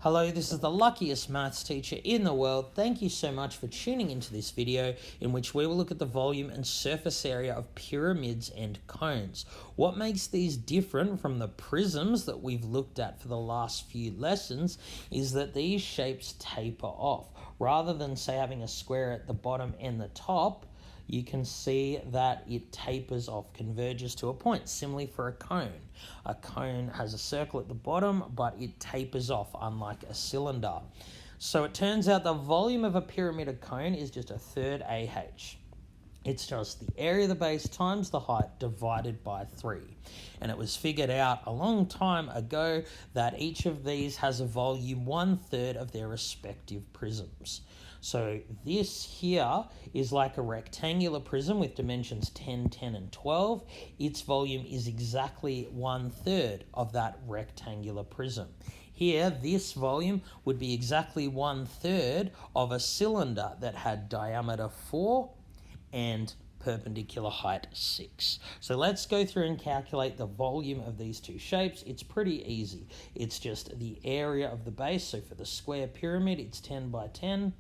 Hello, this is the luckiest maths teacher in the world. Thank you so much for tuning into this video in which we will look at the volume and surface area of pyramids and cones. What makes these different from the prisms that we've looked at for the last few lessons is that these shapes taper off. Rather than, say, having a square at the bottom and the top, you can see that it tapers off, converges to a point. Similarly for a cone. A cone has a circle at the bottom, but it tapers off, unlike a cylinder. So it turns out the volume of a pyramid or cone is just a third AH. It's just the area of the base times the height divided by 3. And it was figured out a long time ago that each of these has a volume 1/3 of their respective prisms. So this here is like a rectangular prism with dimensions 10, 10, and 12. Its volume is exactly 1/3 of that rectangular prism. Here, this volume would be exactly 1/3 of a cylinder that had diameter 4 and perpendicular height 6. So let's go through and calculate the volume of these two shapes. It's pretty easy. It's just the area of the base. So for the square pyramid, it's 10 by 10.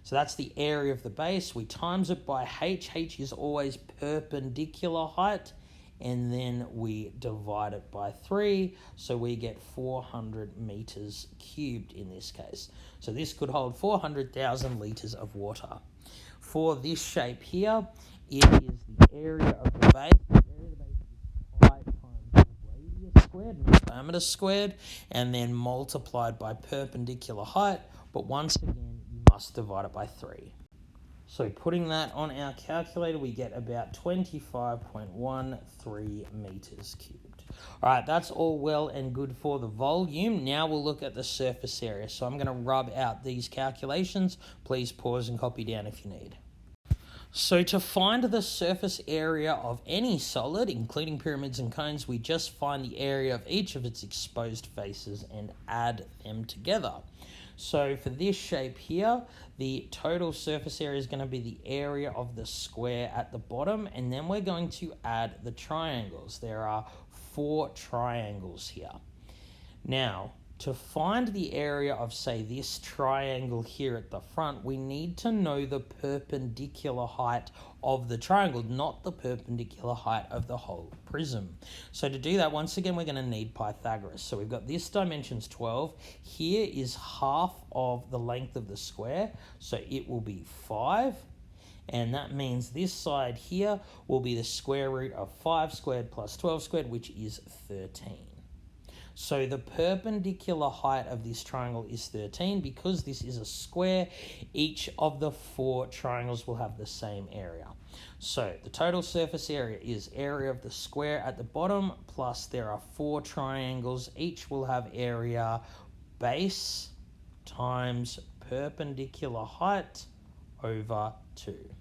So that's the area of the base. We times it by h. H is always perpendicular height. And then we divide it by 3. So we get 400 meters cubed in this case. So this could hold 400,000 liters of water. For this shape here, it is the area of the base. The area of the base is pi times radius squared, not diameter squared, and then multiplied by perpendicular height. But once again, you must divide it by 3. So putting that on our calculator, we get about 25.13 meters cubed. All right, that's all well and good for the volume. Now we'll look at the surface area. So I'm going to rub out these calculations. Please pause and copy down if you need. So to find the surface area of any solid, including pyramids and cones, we just find the area of each of its exposed faces and add them together. So for this shape here, the total surface area is going to be the area of the square at the bottom, and then we're going to add the triangles. There are 4 triangles here. Now, to find the area of, say, this triangle here at the front, we need to know the perpendicular height of the triangle, not the perpendicular height of the whole prism. So to do that, once again, we're going to need Pythagoras. So we've got this dimension's 12. Here is half of the length of the square, so it will be 5. And that means this side here will be the square root of 5 squared plus 12 squared, which is 13. So the perpendicular height of this triangle is 13. Because this is a square, each of the 4 triangles will have the same area. So the total surface area is area of the square at the bottom, plus there are 4 triangles. Each will have area base times perpendicular height over 2.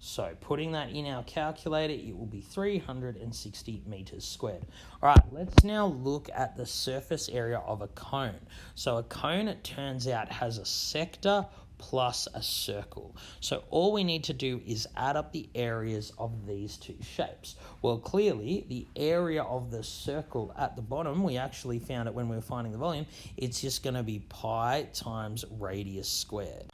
So putting that in our calculator, it will be 360 meters squared. All right, let's now look at the surface area of a cone. So a cone, it turns out, has a sector plus a circle. So all we need to do is add up the areas of these two shapes. Well, clearly, the area of the circle at the bottom, we actually found it when we were finding the volume, it's just going to be pi times radius squared.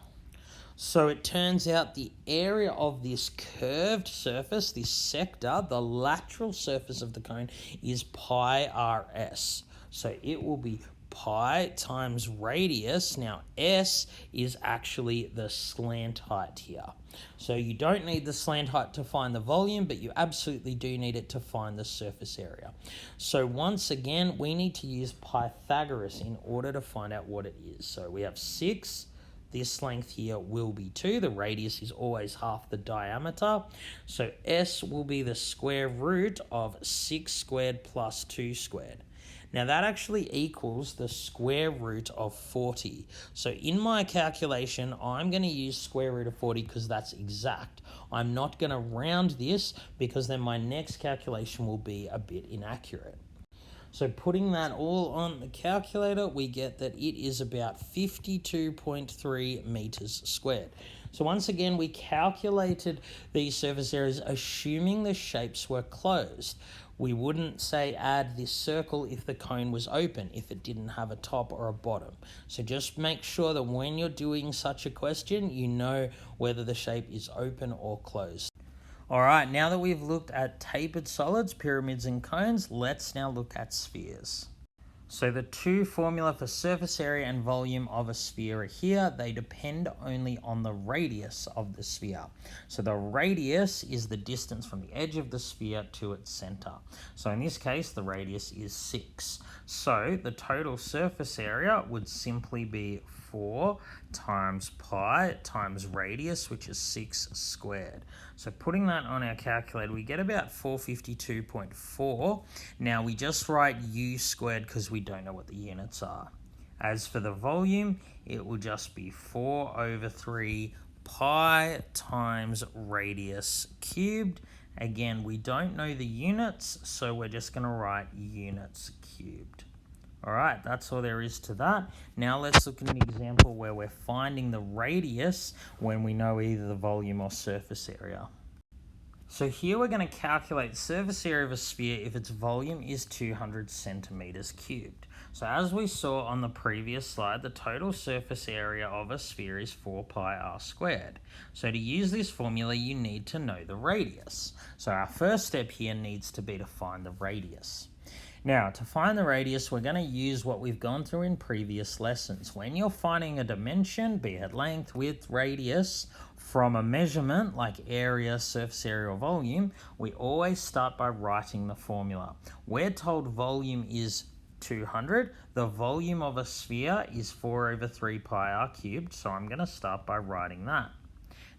So it turns out the area of this curved surface, this sector, the lateral surface of the cone, is pi rs. So it will be pi times radius. Now s is actually the slant height here. So you don't need the slant height to find the volume, but you absolutely do need it to find the surface area. So once again, we need to use Pythagoras in order to find out what it is. So we have 6. This length here will be 2. The radius is always half the diameter. So S will be the square root of 6 squared plus 2 squared. Now that actually equals the square root of 40. So in my calculation, I'm going to use square root of 40 because that's exact. I'm not going to round this because then my next calculation will be a bit inaccurate. So putting that all on the calculator, we get that it is about 52.3 meters squared. So once again, we calculated these surface areas assuming the shapes were closed. We wouldn't say add this circle if the cone was open, if it didn't have a top or a bottom. So just make sure that when you're doing such a question, you know whether the shape is open or closed. All right, now that we've looked at tapered solids, pyramids and cones, let's now look at spheres. So the two formula for surface area and volume of a sphere are here. They depend only on the radius of the sphere. So the radius is the distance from the edge of the sphere to its center. So in this case, the radius is 6. So the total surface area would simply be 4 times pi times radius, which is 6 squared. So putting that on our calculator, we get about 452.4. Now we just write u squared because we don't know what the units are. As for the volume, it will just be 4 over 3 pi times radius cubed. Again, we don't know the units, so we're just going to write units cubed. All right, that's all there is to that. Now let's look at an example where we're finding the radius when we know either the volume or surface area. So here we're going to calculate the surface area of a sphere if its volume is 200 centimeters cubed. So as we saw on the previous slide, the total surface area of a sphere is 4 pi r squared. So to use this formula, you need to know the radius. So our first step here needs to be to find the radius. Now, to find the radius, we're going to use what we've gone through in previous lessons. When you're finding a dimension, be it length, width, radius, from a measurement like area, surface area, or volume, we always start by writing the formula. We're told volume is 200. The volume of a sphere is 4 over 3 pi r cubed, so I'm going to start by writing that.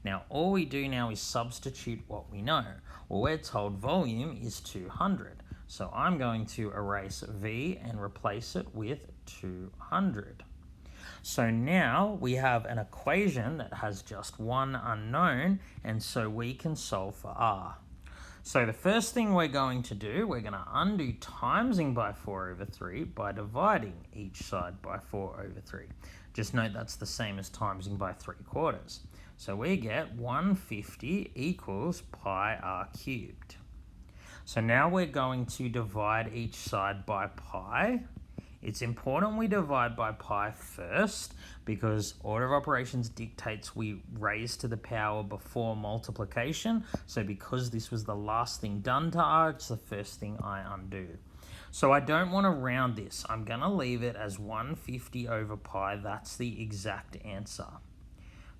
Now, all we do now is substitute what we know. Well, we're told volume is 200. So I'm going to erase V and replace it with 200. So now we have an equation that has just one unknown, and so we can solve for R. So the first thing we're going to do, we're going to undo timesing by 4 over 3 by dividing each side by 4 over 3. Just note that's the same as timesing by 3/4. So we get 150 equals pi r cubed. So now we're going to divide each side by pi. It's important we divide by pi first because order of operations dictates we raise to the power before multiplication. So because this was the last thing done to r, it's the first thing I undo. So I don't want to round this. I'm going to leave it as 150 over pi. That's the exact answer.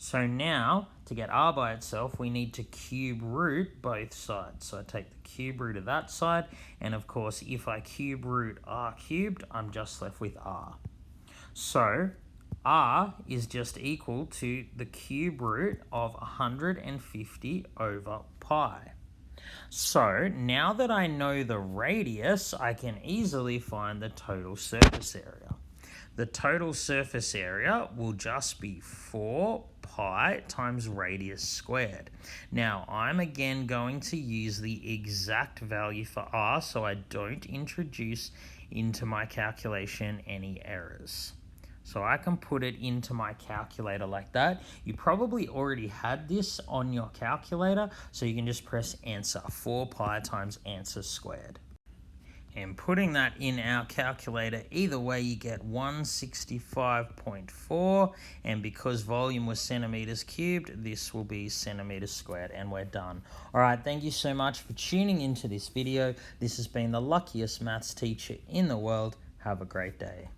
So now, to get r by itself, we need to cube root both sides. So I take the cube root of that side, and of course, if I cube root r cubed, I'm just left with r. So r is just equal to the cube root of 150 over pi. So now that I know the radius, I can easily find the total surface area. The total surface area will just be 4 pi times radius squared. Now, I'm again going to use the exact value for r so I don't introduce into my calculation any errors. So I can put it into my calculator like that. You probably already had this on your calculator, so you can just press answer, 4 pi times answer squared. And putting that in our calculator, either way you get 165.4, and because volume was centimeters cubed, this will be centimeters squared, and we're done. All right, thank you so much for tuning into this video. This has been the luckiest maths teacher in the world. Have a great day.